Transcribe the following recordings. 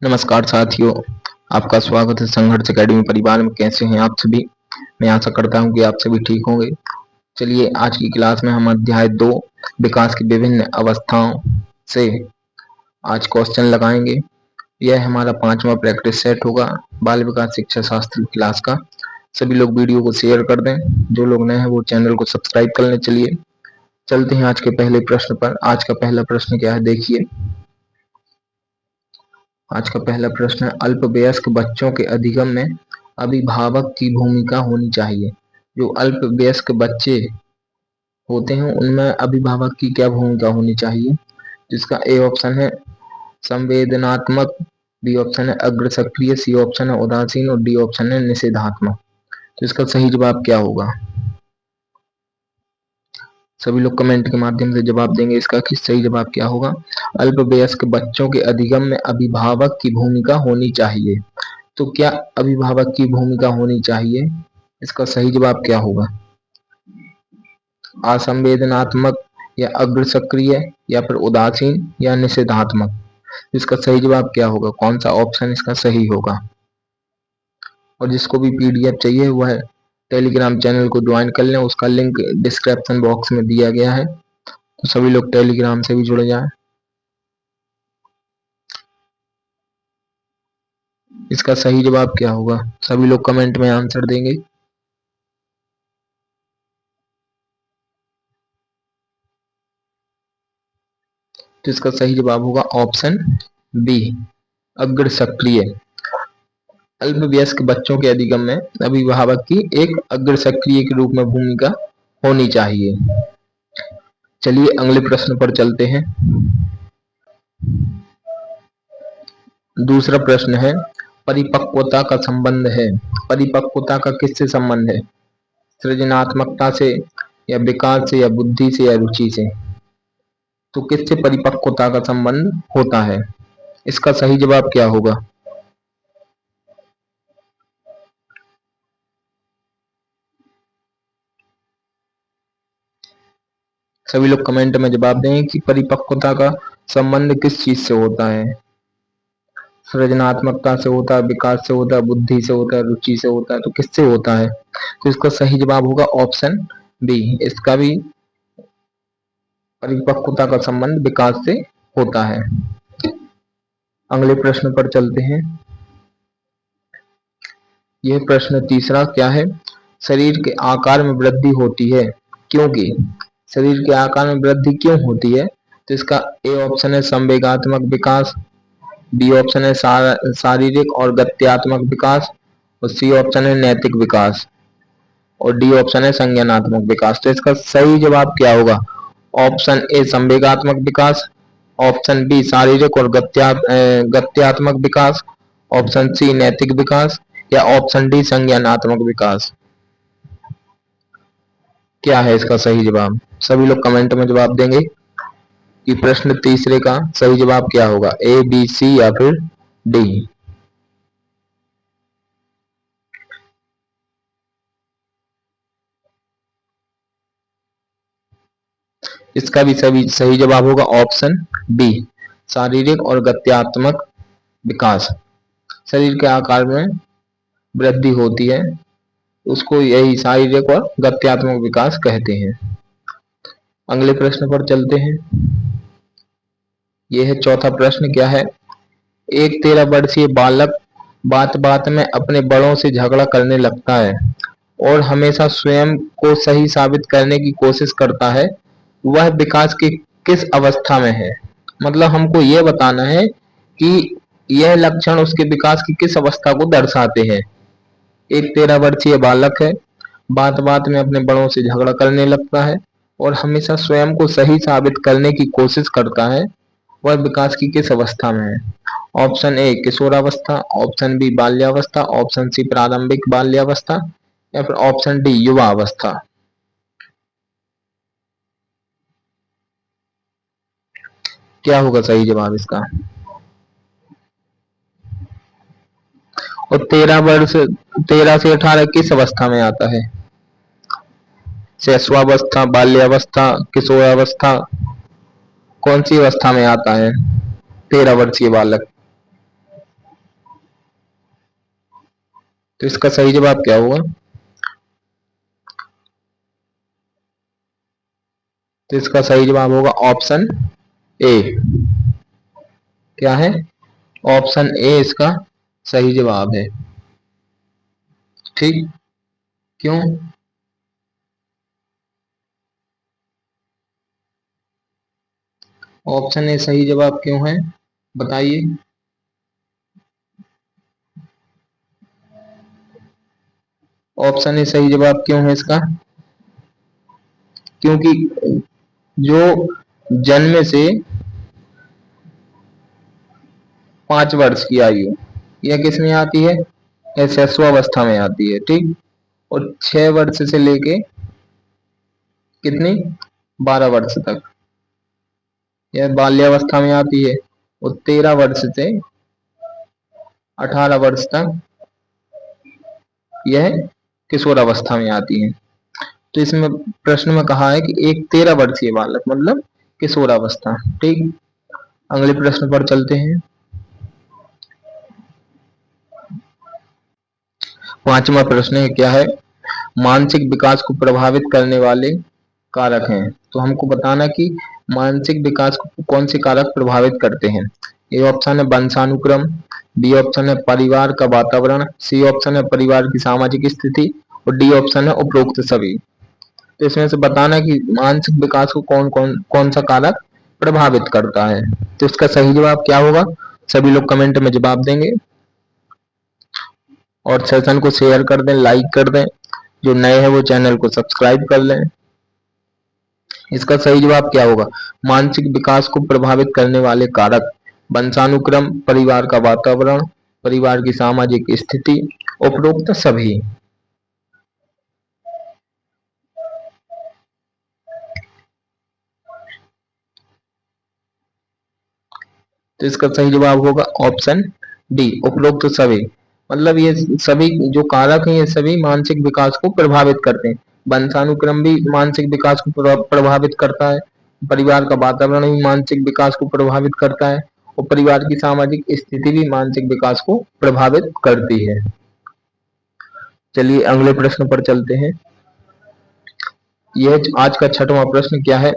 नमस्कार साथियों, आपका स्वागत है संघर्ष एकेडमी परिवार में। कैसे हैं आप सभी? मैं आशा करता हूं कि आप सभी ठीक होंगे। चलिए आज की क्लास में हम अध्याय 2 विकास की विभिन्न अवस्थाओं से आज क्वेश्चन लगाएंगे। यह हमारा 5वां प्रैक्टिस सेट होगा बाल विकास शिक्षा शास्त्र क्लास का। सभी लोग वीडियो को शेयर कर दें। जो लोग नए हैं वो चैनल को सब्सक्राइब कर लें। चलिए चलते हैं आज के पहले प्रश्न पर। आज का पहला प्रश्न क्या है, देखिए। आज का पहला प्रश्न है, अल्पवयस्क बच्चों के अधिगम में अभिभावक की भूमिका होनी चाहिए। जो अल्पवयस्क बच्चे होते हैं उनमें अभिभावक की क्या भूमिका होनी चाहिए? जिसका ए ऑप्शन है संवेदनात्मक, बी ऑप्शन है अग्र सक्रिय, सी ऑप्शन है उदासीन और डी ऑप्शन है निषेधात्मक। तो इसका सही जवाब क्या होगा? सभी लोग कमेंट के माध्यम से जवाब देंगे इसका कि सही जवाब क्या होगा। अल्पवयस्क बच्चों के अधिगम में अभिभावक की भूमिका होनी चाहिए। तो क्या अभिभावक की भूमिका होनी चाहिए? इसका सही जवाब क्या होगा? असंवेदनात्मक या अग्र सक्रिय या फिर उदासीन या निषेधात्मक। इसका सही जवाब क्या होगा? कौन सा ऑप्शन इसका सही होगा? और जिसको भी पीडीएफ चाहिए वह टेलीग्राम चैनल को ज्वाइन कर लें, उसका लिंक डिस्क्रिप्शन बॉक्स में दिया गया है। तो सभी लोग टेलीग्राम से भी जुड़ जाएं। इसका सही जवाब क्या होगा? सभी लोग कमेंट में आंसर देंगे। तो इसका सही जवाब होगा ऑप्शन बी, अग्र सक्रिय। अल्पवयस्क बच्चों के अधिगम में अभिभावक की एक अग्र सक्रिय के रूप में भूमिका होनी चाहिए। चलिए अगले प्रश्न पर चलते हैं। दूसरा प्रश्न है, परिपक्वता का संबंध है। परिपक्वता का किससे संबंध है? सृजनात्मकता से या विकास से या बुद्धि से या रुचि से? तो किससे परिपक्वता का संबंध होता है? इसका सही जवाब क्या होगा? सभी लोग कमेंट में जवाब दें कि परिपक्वता का संबंध किस चीज से होता है। सृजनात्मकता से होता है, विकास से होता है, बुद्धि से होता है, रुचि से होता है। तो किससे होता है? तो इसका सही जवाब होगा ऑप्शन बी। इसका भी परिपक्वता का संबंध विकास से होता है। अगले प्रश्न पर चलते हैं। यह प्रश्न तीसरा क्या है? शरीर के आकार में वृद्धि होती है क्योंकि? शरीर के आकार में वृद्धि क्यों होती है? तो इसका ए ऑप्शन है संवेगात्मक विकास, बी ऑप्शन है शारीरिक और गत्यात्मक विकास और सी ऑप्शन है नैतिक विकास और डी ऑप्शन है संज्ञानात्मक विकास। तो इसका सही जवाब क्या होगा? ऑप्शन ए संवेगात्मक विकास, ऑप्शन बी शारीरिक और गत्यात्मक विकास, ऑप्शन सी नैतिक विकास या ऑप्शन डी संज्ञानात्मक विकास। क्या है इसका सही जवाब? सभी लोग कमेंट में जवाब देंगे कि प्रश्न तीसरे का सही जवाब क्या होगा, ए बी सी या फिर डी। इसका भी सही जवाब होगा ऑप्शन बी, शारीरिक और गत्यात्मक विकास। शरीर के आकार में वृद्धि होती है, उसको यही शारीरिक और गत्यात्मक विकास कहते हैं। अगले प्रश्न पर चलते हैं। यह है चौथा प्रश्न। क्या है? एक 13 वर्षीय बालक बात बात में अपने बड़ों से झगड़ा करने लगता है और हमेशा स्वयं को सही साबित करने की कोशिश करता है। वह विकास की किस अवस्था में है? मतलब हमको यह बताना है कि यह लक्षण उसके विकास की किस अवस्था को दर्शाते हैं। एक 13 वर्षीय बालक है, बात बात में अपने बड़ों से झगड़ा करने लगता है और हमेशा स्वयं को सही साबित करने की कोशिश करता है। वह विकास की किस अवस्था में है? ऑप्शन ए किशोरावस्था, ऑप्शन बी बाल्यावस्था, ऑप्शन सी प्रारंभिक बाल्यावस्था या फिर ऑप्शन डी युवा अवस्था। क्या होगा सही जवाब इसका? और 13 से 18 किस अवस्था में आता है? शैशवावस्था, बाल्यावस्था, किशोरावस्था, कौन सी अवस्था में आता है 13 वर्षीय बालक? तो इसका सही जवाब क्या होगा? तो इसका सही जवाब होगा ऑप्शन ए। क्या है? ऑप्शन ए इसका सही जवाब है। ठीक। क्यों? ऑप्शन ए सही जवाब क्यों है, बताइए। ऑप्शन ए सही जवाब क्यों है इसका? क्योंकि जो जन्म से 5 वर्ष की आयु, यह किसमें आती है? यह शिशुअवस्था में आती है। ठीक। और 6 वर्ष से लेके कितनी, 12 वर्ष तक, यह बाल्यावस्था में आती है। और 13 वर्ष से 18 वर्ष तक यह किशोरावस्था में आती है। तो इसमें प्रश्न में कहा है कि एक 13 वर्षीय बालक मतलब किशोरावस्था। ठीक। अगले प्रश्न पर चलते हैं। 5वां प्रश्न है, क्या है? मानसिक विकास को प्रभावित करने वाले कारक हैं। तो हमको बताना कि मानसिक विकास को कौन से कारक प्रभावित करते हैं। ए ऑप्शन है वंशानुक्रम, बी ऑप्शन है परिवार का वातावरण, सी ऑप्शन है परिवार की सामाजिक स्थिति और डी ऑप्शन है उपरोक्त सभी। तो इसमें से बताना कि मानसिक विकास को कौन सा कारक प्रभावित करता है। तो इसका सही जवाब क्या होगा? सभी लोग कमेंट में जवाब देंगे और सेशन को शेयर कर दें, लाइक कर दें। जो नए हैं वो चैनल को सब्सक्राइब कर लें। इसका सही जवाब क्या होगा? मानसिक विकास को प्रभावित करने वाले कारक वंशानुक्रम, परिवार का वातावरण, परिवार की सामाजिक स्थिति, उपरोक्त सभी। तो इसका सही जवाब होगा ऑप्शन डी, उपरोक्त सभी। मतलब ये सभी जो कारक हैं ये सभी मानसिक विकास को प्रभावित करते हैं। वंशानुक्रम भी मानसिक विकास को प्रभावित करता है, परिवार का वातावरण भी मानसिक विकास को प्रभावित करता है और परिवार की सामाजिक स्थिति भी मानसिक विकास को प्रभावित करती है। चलिए अगले प्रश्न पर चलते हैं। यह आज का 6वां प्रश्न क्या है?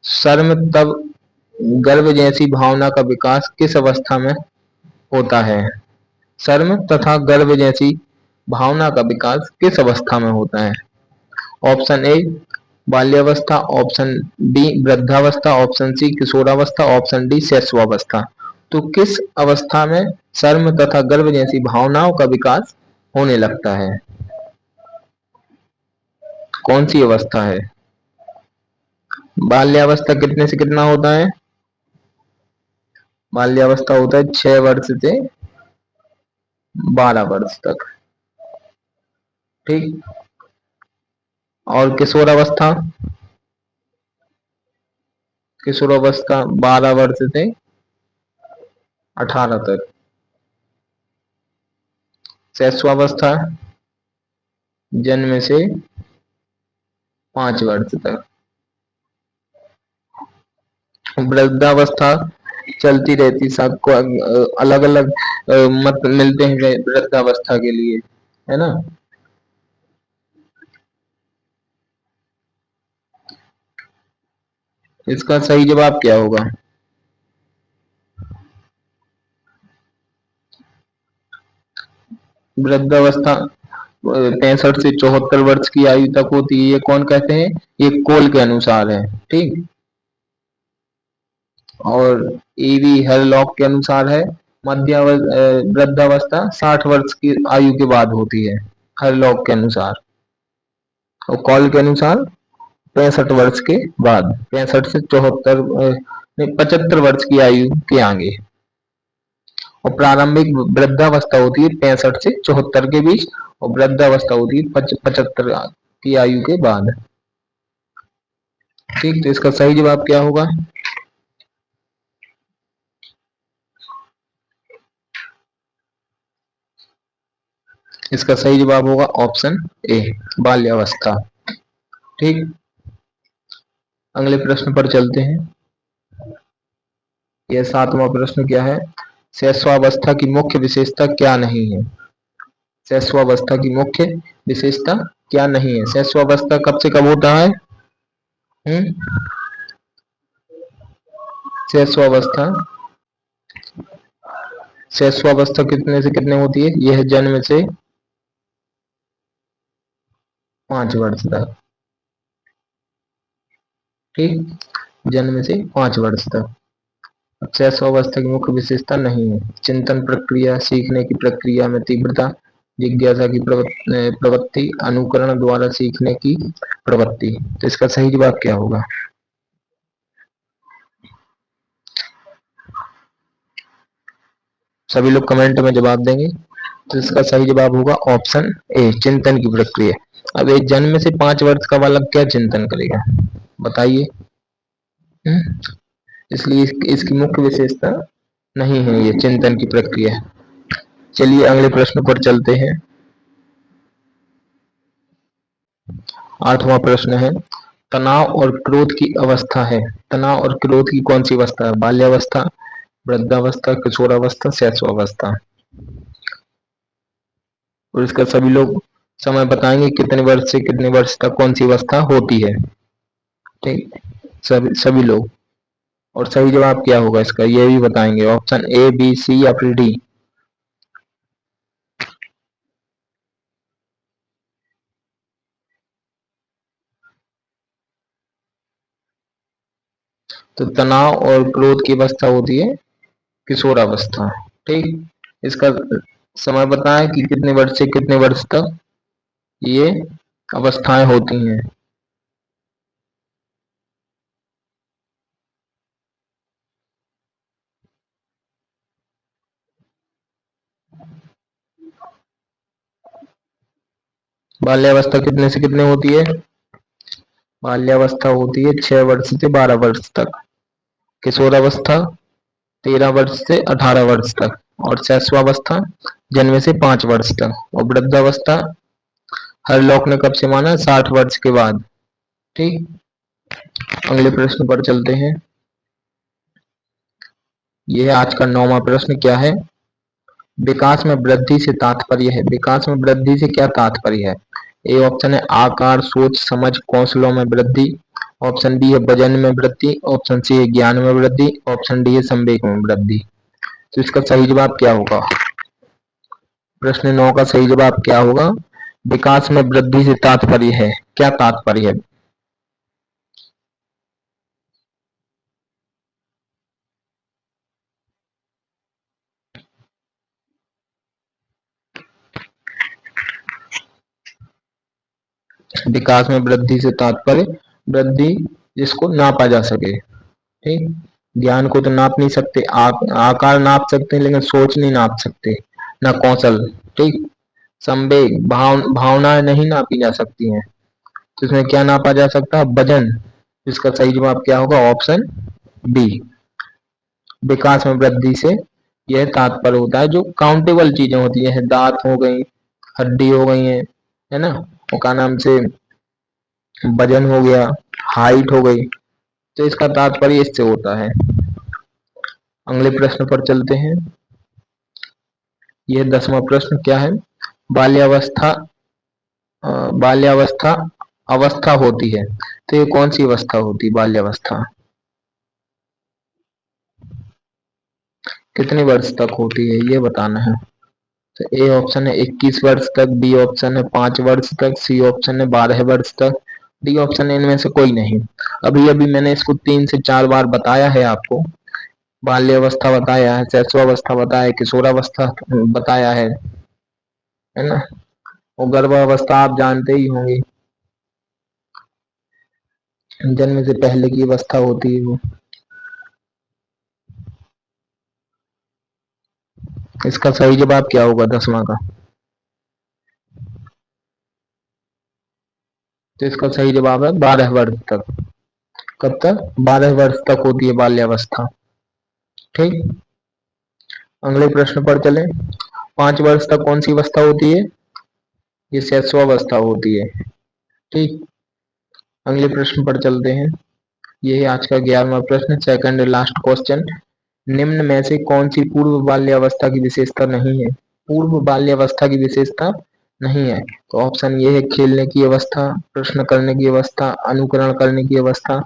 शर्म तब गर्व जैसी भावना का विकास किस अवस्था में होता है? शर्म तथा गर्व जैसी भावना का विकास किस अवस्था में होता है? ऑप्शन ए बाल्यावस्था, ऑप्शन बी वृद्धावस्था, ऑप्शन सी किशोरावस्था, ऑप्शन डी शैशवावस्था। तो किस अवस्था में शर्म तथा गर्व जैसी भावनाओं का विकास होने लगता है? कौन सी अवस्था है? बाल्यावस्था कितने से कितना होता है? बाल्यावस्था होता है 6 वर्ष से 12 वर्ष तक। ठीक। और किशोरावस्था, किशोरावस्था 12 वर्ष से 18 तक। शैशवावस्था जन्म से 5 वर्ष तक। वृद्धावस्था चलती रहती, सबको अलग अलग मत मिलते हैं वृद्धावस्था के लिए, है ना। इसका सही जवाब क्या होगा? वृद्धावस्था 65 से 74 वर्ष की आयु तक होती है। ये कौन कहते हैं? ये कोल के अनुसार है। ठीक। और ईवी हेरलॉक के अनुसार है वृद्धावस्था 60 वर्ष की आयु के बाद होती है, हेरलॉक के अनुसार। और कॉल के अनुसार 65 वर्ष के बाद, 65 से 74 नहीं 75 वर्ष की आयु के आगे। और प्रारंभिक वृद्धावस्था होती है 65 से 74 के बीच और वृद्धावस्था होती है 75 की आयु के बाद। ठीक। तो इसका सही जवाब क्या होगा? इसका सही जवाब होगा ऑप्शन ए, बाल्यावस्था। ठीक। अगले प्रश्न पर चलते हैं। यह 7वां प्रश्न क्या है? शैशवावस्था की मुख्य विशेषता क्या नहीं है? शैशवावस्था की मुख्य विशेषता क्या नहीं है? शैशवावस्था कब से कब होता है? हम्म शैशवावस्था शैशवावस्था कितने से कितने होती है? यह जन्म से 5 वर्ष तक। ठीक, जन्म से 5 वर्ष तक। शैशवावस्था की मुख्य विशेषता नहीं है। चिंतन प्रक्रिया, सीखने की प्रक्रिया में तीव्रता, जिज्ञासा की प्रवृत्ति, अनुकरण द्वारा सीखने की प्रवृत्ति। तो इसका सही जवाब क्या होगा? सभी लोग कमेंट में जवाब देंगे। तो इसका सही जवाब होगा ऑप्शन ए, चिंतन की प्रक्रिया। अब एक जन्म से 5 वर्ष का बालक क्या चिंतन करेगा, बताइए। इसलिए इसकी मुख्य विशेषता नहीं है ये चिंतन की प्रक्रिया। चलिए अगले प्रश्न पर चलते हैं। 8वां प्रश्न है, तनाव और क्रोध की अवस्था है। तनाव और क्रोध की कौन सी अवस्था है? बाल्यावस्था, वृद्धावस्था, किशोरावस्था, शैशवावस्था। और इसका सभी लोग समय बताएंगे कितने वर्ष से कितने वर्ष तक कौन सी अवस्था होती है। ठीक, सभी लोग। और सही जवाब क्या होगा इसका ये भी बताएंगे। ऑप्शन ए, बी, सी या फिर डी। तो तनाव और क्रोध की अवस्था होती है किशोरावस्था। ठीक, इसका समय बताएं कि कितने वर्ष से कितने वर्ष तक ये अवस्थाएं होती हैं। बाल्यावस्था कितने से कितने होती है? बाल्यावस्था होती है 6 वर्ष से 12 वर्ष तक। किशोरावस्था 13 वर्ष से 18 वर्ष तक। और शैशवावस्था जन्म से 5 वर्ष तक। और वृद्धावस्था हर लोक ने कब से माना? 60 वर्ष के बाद। ठीक, अगले प्रश्न पर चलते हैं। यह आज का 9वां प्रश्न क्या है? विकास में वृद्धि से तात्पर्य है। विकास में वृद्धि से क्या तात्पर्य है? ए ऑप्शन है आकार, सोच, समझ, कौशलों में वृद्धि। ऑप्शन बी है वजन में वृद्धि। ऑप्शन सी है ज्ञान में वृद्धि। ऑप्शन डी है संवेग में वृद्धि। तो इसका सही जवाब क्या होगा? प्रश्न 9 का सही जवाब क्या होगा? विकास में वृद्धि से तात्पर्य है, क्या तात्पर्य है? विकास में वृद्धि से तात्पर्य वृद्धि जिसको नापा जा सके। ठीक, ज्ञान को तो नाप नहीं सकते, आकार नाप सकते हैं लेकिन सोच नहीं नाप सकते, ना कौशल। ठीक, संवेग भावनाएं नहीं नापी जा सकती हैं। तो इसमें क्या नापा जा सकता है? वजन। इसका सही जवाब क्या होगा? Option B. विकास में वृद्धि से यह तात्पर्य होता है जो काउंटेबल चीजें होती है, दांत हो गई, हड्डी हो गई है ना, वो का नाम से वजन हो गया, हाइट हो गई। तो इसका तात्पर्य इससे होता है। अगले प्रश्न पर चलते हैं। यह 10वां प्रश्न क्या है? बाल्यावस्था बाल्यावस्था अवस्था होती है, तो ये कौन सी अवस्था होती है बाल्यावस्था? कितने वर्ष तक होती है ये बताना है। तो ए ऑप्शन है 21 वर्ष तक, बी ऑप्शन है 5 वर्ष तक, सी ऑप्शन है 12 वर्ष तक, डी ऑप्शन है इनमें से कोई नहीं। अभी अभी मैंने इसको 3 से 4 बार बताया है आपको। बाल्यावस्था बताया है, शैशवावस्था बताया है, किशोरावस्था बताया है ना। और गर्भावस्था आप जानते ही होंगे, जन्म से पहले की अवस्था होती है वो। इसका सही जवाब क्या होगा 10वां का? तो इसका सही जवाब है 12 वर्ष तक। कब तक? 12 वर्ष तक होती है बाल्यावस्था। ठीक, अगले प्रश्न पर चले। 5 वर्ष तक कौन सी अवस्था होती है? ये शैशवावस्था होती है। ठीक, अगले प्रश्न पर चलते हैं। यही आज का 11वां प्रश्न, सेकंड लास्ट क्वेश्चन। निम्न में से कौन सी पूर्व बाल्यावस्था की विशेषता नहीं है? पूर्व बाल्यावस्था की विशेषता नहीं है। तो ऑप्शन ये है खेलने की अवस्था, प्रश्न करने की अवस्था, अनुकरण करने की अवस्था,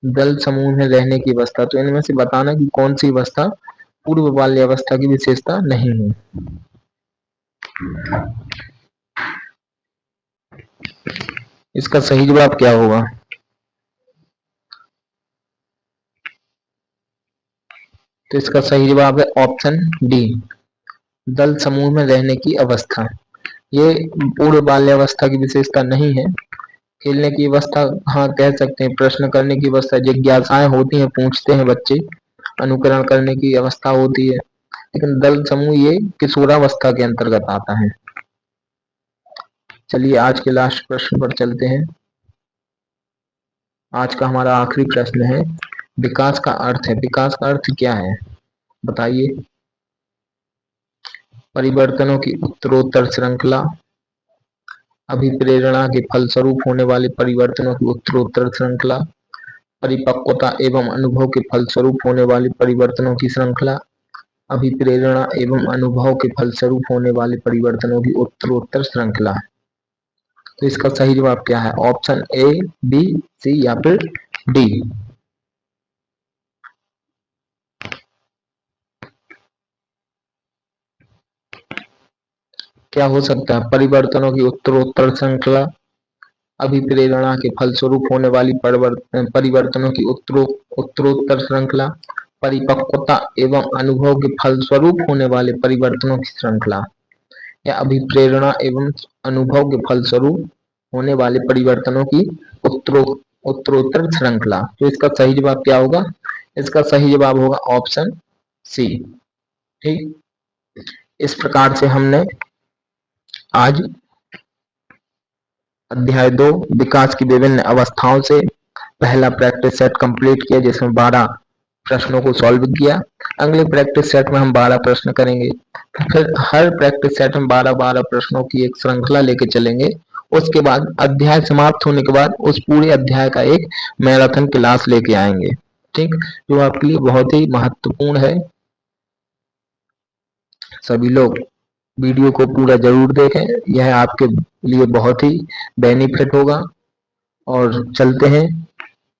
दल समूह में रहने की अवस्था। तो इनमें से बताना कि कौन सी अवस्था पूर्व बाल्यावस्था की विशेषता नहीं है। इसका सही जवाब क्या होगा? तो इसका सही जवाब है ऑप्शन डी, दल समूह में रहने की अवस्था। ये पूर्व बाल्यावस्था की विशेषता नहीं है। खेलने की अवस्था हाँ कह सकते हैं, प्रश्न करने की अवस्था, जिज्ञासाएं होती हैं, पूछते हैं बच्चे, अनुकरण करने की अवस्था होती है, लेकिन दल समूह ये किशोरावस्था के अंतर्गत आता है। चलिए आज के लास्ट प्रश्न पर चलते हैं। आज का हमारा आखिरी प्रश्न है, विकास का अर्थ है। विकास का अर्थ क्या है बताइए? परिवर्तनों की उत्तरोत्तर श्रृंखला, अभिप्रेरणा के फलस्वरूप होने वाले परिवर्तनों की उत्तरोत्तर श्रृंखला, परिपक्वता एवं अनुभव के फलस्वरूप होने वाले परिवर्तनों की श्रृंखला, अभिप्रेरणा एवं अनुभव के फलस्वरूप होने वाले परिवर्तनों की उत्तरोत्तर श्रृंखला। तो इसका सही जवाब क्या है? ऑप्शन ए, बी, सी या फिर डी? क्या हो सकता है? परिवर्तनों की उत्तरोत्तर श्रृंखला, अभिप्रेरणा के फलस्वरूप होने वाली परिवर्तनों की उत्तरोत्तर श्रृंखला, परिपक्वता एवं अनुभव के फलस्वरूप होने वाले परिवर्तनों की श्रृंखला, या अभिप्रेरणा एवं अनुभव के फलस्वरूप होने वाले परिवर्तनों की उत्तरोत्तर श्रृंखला। तो इसका सही जवाब क्या होगा? इसका सही जवाब होगा ऑप्शन सी। ठीक, इस प्रकार से हमने आज अध्याय 2 विकास की विभिन्न अवस्थाओं से पहला प्रैक्टिस सेट कंप्लीट किया, जिसमें 12 प्रश्नों को सॉल्व किया। अगले प्रैक्टिस सेट में हम 12 प्रश्न करेंगे, फिर हर प्रैक्टिस सेट में 12-12 प्रश्नों की एक श्रृंखला लेके चलेंगे। उसके बाद अध्याय समाप्त होने के बाद उस पूरे अध्याय का एक मैराथन क्लास लेके आएंगे। ठीक, जो आपके लिए बहुत ही महत्वपूर्ण है। सभी लोग वीडियो को पूरा जरूर देखें, यह आपके लिए बहुत ही बेनिफिट होगा। और चलते हैं,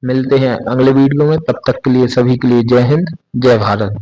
मिलते हैं अगले वीडियो में। तब तक के लिए सभी के लिए जय हिंद, जय भारत।